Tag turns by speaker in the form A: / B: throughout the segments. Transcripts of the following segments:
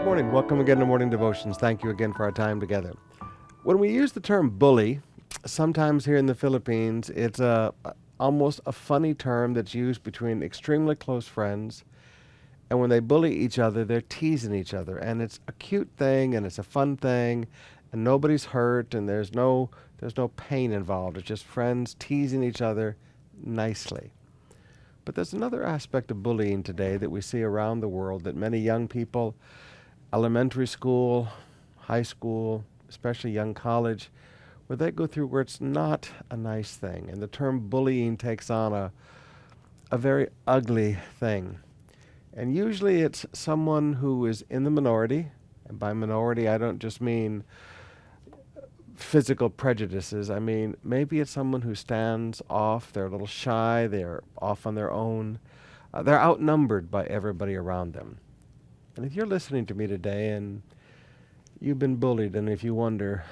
A: Good morning. Welcome again to Morning Devotions. Thank you again for our time together. When we use the term bully, sometimes here in the Philippines, it's almost a funny term that's used between extremely close friends. And when they bully each other, they're teasing each other. And it's a cute thing and it's a fun thing. And nobody's hurt and there's no pain involved. It's just friends teasing each other nicely. But there's another aspect of bullying today that we see around the world that many young people, elementary school, high school, especially young college, where they go through where it's not a nice thing. And the term bullying takes on a very ugly thing. And usually it's someone who is in the minority. And by minority, I don't just mean physical prejudices. I mean, maybe it's someone who stands off, they're a little shy, they're off on their own. They're outnumbered by everybody around them. And if you're listening to me today and you've been bullied, and if you wonder,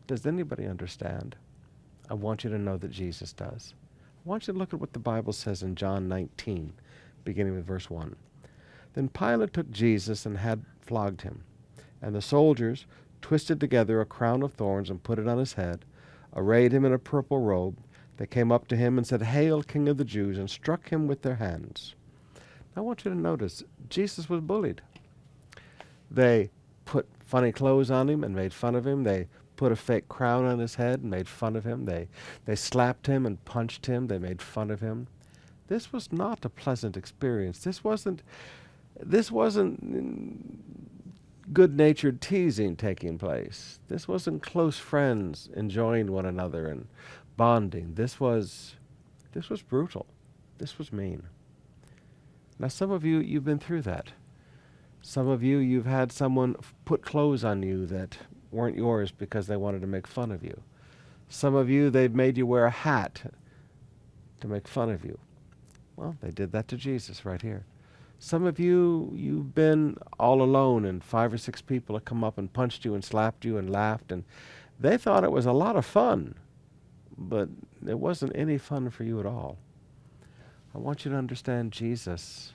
A: does anybody understand? I want you to know that Jesus does. I want you to look at what the Bible says in John 19, beginning with verse 1. Then Pilate took Jesus and had flogged him, and the soldiers twisted together a crown of thorns and put it on his head, arrayed him in a purple robe. They came up to him and said, "Hail, King of the Jews," and struck him with their hands. I want you to notice, Jesus was bullied. They put funny clothes on him and made fun of him. They put a fake crown on his head and made fun of him. They slapped him and punched him. They made fun of him. This was not a pleasant experience. This wasn't good-natured teasing taking place. This wasn't close friends enjoying one another and bonding. This was brutal. This was mean. Now, some of you, you've been through that. Some of you, you've had someone put clothes on you that weren't yours because they wanted to make fun of you. Some of you, they've made you wear a hat to make fun of you. Well, they did that to Jesus right here. Some of you, you've been all alone and 5 or 6 people have come up and punched you and slapped you and laughed, and they thought it was a lot of fun, but it wasn't any fun for you at all. I want you to understand Jesus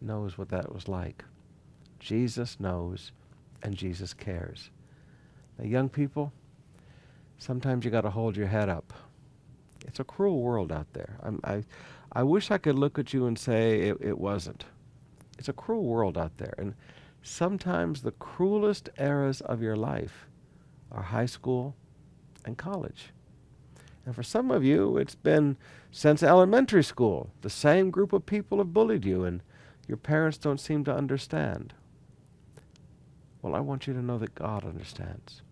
A: knows what that was like. Jesus knows, and Jesus cares. Now, young people, sometimes you got to hold your head up. It's a cruel world out there. I wish I could look at you and say it wasn't. It's a cruel world out there. And sometimes the cruelest eras of your life are high school and college. And for some of you, it's been since elementary school. The same group of people have bullied you, and your parents don't seem to understand. Well, I want you to know that God understands.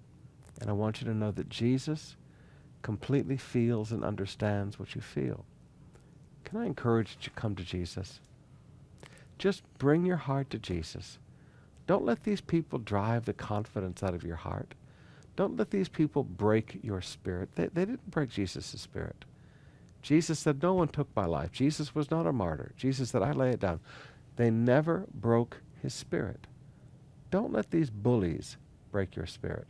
A: And I want you to know that Jesus completely feels and understands what you feel. Can I encourage you to come to Jesus? Just bring your heart to Jesus. Don't let these people drive the confidence out of your heart. Don't let these people break your spirit. They didn't break Jesus' spirit. Jesus said, "No one took my life." Jesus was not a martyr. Jesus said, "I lay it down." They never broke his spirit. Don't let these bullies break your spirit.